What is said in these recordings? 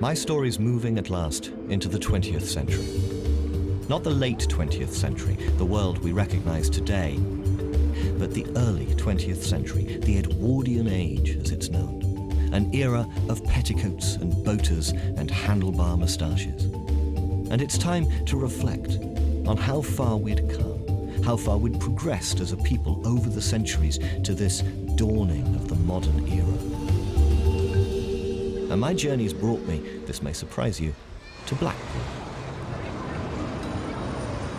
My story's moving at last into the 20th century. Not the late 20th century, the world we recognize today, but the early 20th century, the Edwardian age as it's known, an era of petticoats and boaters and handlebar moustaches. And it's time to reflect on how far we'd come, how far we'd progressed as a people over the centuries to this dawning of the modern era. And my journey's brought me, this may surprise you, to Blackpool.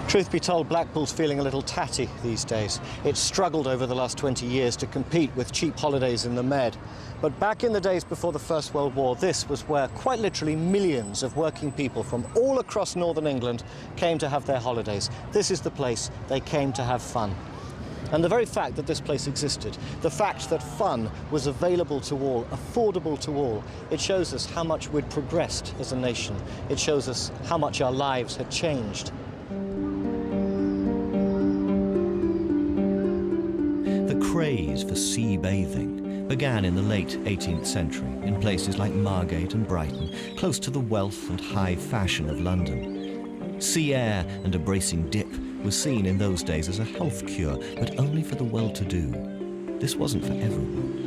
Truth be told, Blackpool's feeling a little tatty these days. It's struggled over the last 20 years to compete with cheap holidays in the Med. But back in the days before the First World War, this was where quite literally millions of working people from all across northern England came to have their holidays. This is the place they came to have fun. And the very fact that this place existed, the fact that fun was available to all, affordable to all, it shows us how much we'd progressed as a nation. It shows us how much our lives had changed. The craze for sea bathing began in the late 18th century in places like Margate and Brighton, close to the wealth and high fashion of London. Sea air and a bracing dip was seen in those days as a health cure, but only for the well-to-do. This wasn't for everyone.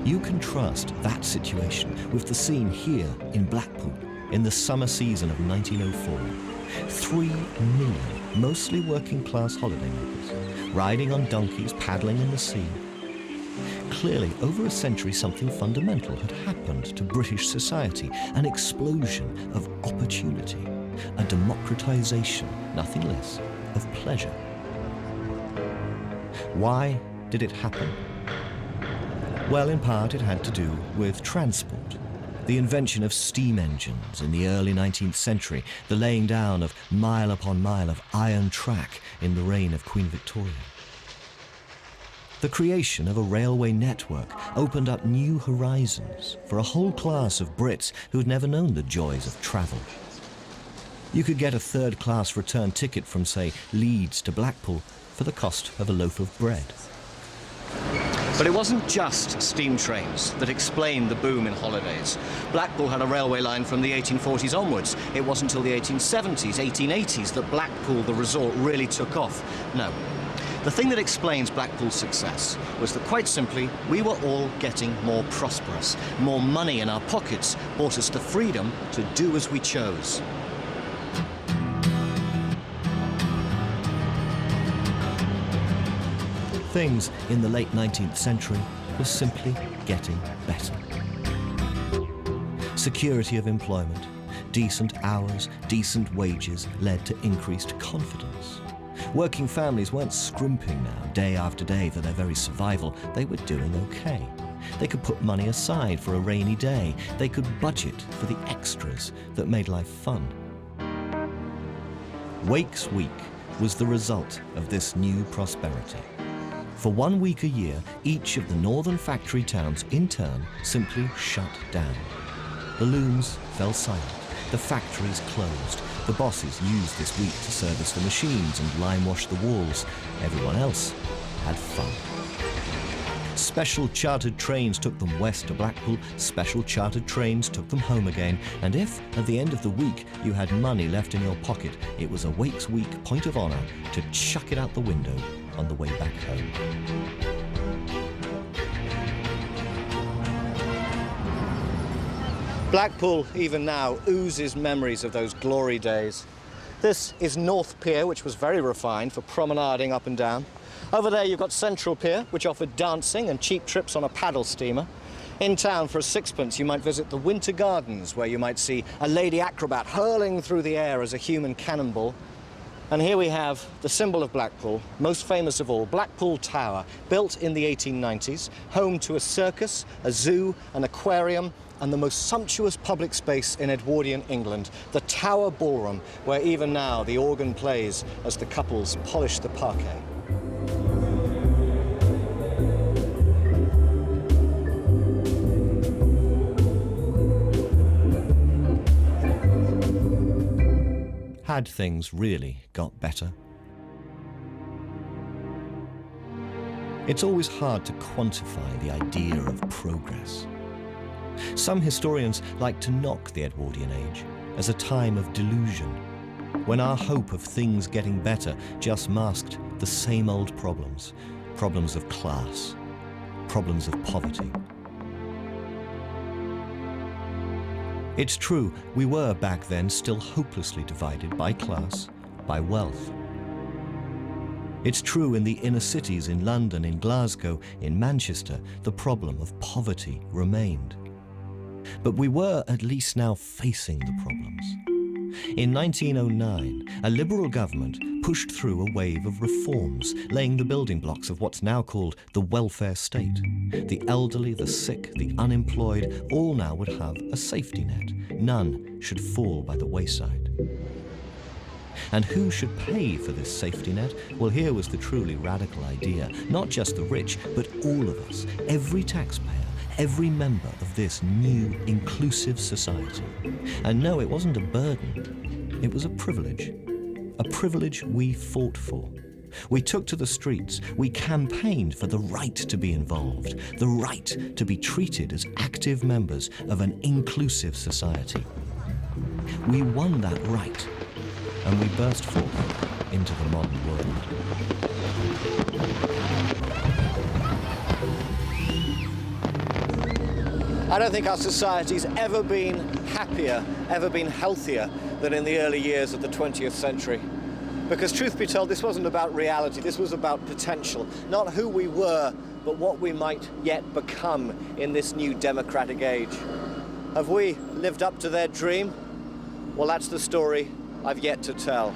You contrast that situation with the scene here in Blackpool in the summer season of 1904. 3 million mostly working-class holidaymakers, riding on donkeys, paddling in the sea. Clearly, over a century, something fundamental had happened to British society, an explosion of opportunity, a democratization, nothing less, of pleasure. Why did it happen? Well, in part, it had to do with transport. The invention of steam engines in the early 19th century, the laying down of mile upon mile of iron track in the reign of Queen Victoria. The creation of a railway network opened up new horizons for a whole class of Brits who'd never known the joys of travel. You could get a third-class return ticket from, say, Leeds to Blackpool for the cost of a loaf of bread. But it wasn't just steam trains that explained the boom in holidays. Blackpool had a railway line from the 1840s onwards. It wasn't until the 1870s, 1880s that Blackpool, the resort, really took off. No. The thing that explains Blackpool's success was that, quite simply, we were all getting more prosperous. More money in our pockets brought us the freedom to do as we chose. Things in the late 19th century were simply getting better. Security of employment, decent hours, decent wages led to increased confidence. Working families weren't scrimping now, day after day, for their very survival. They were doing okay. They could put money aside for a rainy day. They could budget for the extras that made life fun. Wakes Week was the result of this new prosperity. For 1 week a year, each of the northern factory towns, in turn, simply shut down. The looms fell silent. The factories closed. The bosses used this week to service the machines and lime-wash the walls. Everyone else had fun. Special chartered trains took them west to Blackpool. Special chartered trains took them home again. And if, at the end of the week, you had money left in your pocket, it was a Wakes Week point of honour to chuck it out the window on the way back home. Blackpool, even now, oozes memories of those glory days. This is North Pier, which was very refined for promenading up and down. Over there you've got Central Pier, which offered dancing and cheap trips on a paddle steamer. In town, for a sixpence, you might visit the Winter Gardens, where you might see a lady acrobat hurling through the air as a human cannonball. And here we have the symbol of Blackpool, most famous of all, Blackpool Tower, built in the 1890s, home to a circus, a zoo, an aquarium, and the most sumptuous public space in Edwardian England, the Tower Ballroom, where even now the organ plays as the couples polish the parquet. Had things really got better? It's always hard to quantify the idea of progress. Some historians like to knock the Edwardian age as a time of delusion, when our hope of things getting better just masked the same old problems, problems of class, problems of poverty. It's true, we were back then still hopelessly divided by class, by wealth. It's true in the inner cities in London, in Glasgow, in Manchester, the problem of poverty remained. But we were at least now facing the problems. In 1909, a Liberal government pushed through a wave of reforms, laying the building blocks of what's now called the welfare state. The elderly, the sick, the unemployed, all now would have a safety net. None should fall by the wayside. And who should pay for this safety net? Well, here was the truly radical idea. Not just the rich, but all of us, every taxpayer, every member of this new, inclusive society. And no, it wasn't a burden. It was a privilege we fought for. We took to the streets, we campaigned for the right to be involved, the right to be treated as active members of an inclusive society. We won that right, and we burst forth into the modern world. I don't think our society's ever been happier, ever been healthier than in the early years of the 20th century. Because truth be told, this wasn't about reality, this was about potential. Not who we were, but what we might yet become in this new democratic age. Have we lived up to their dream? Well, that's the story I've yet to tell.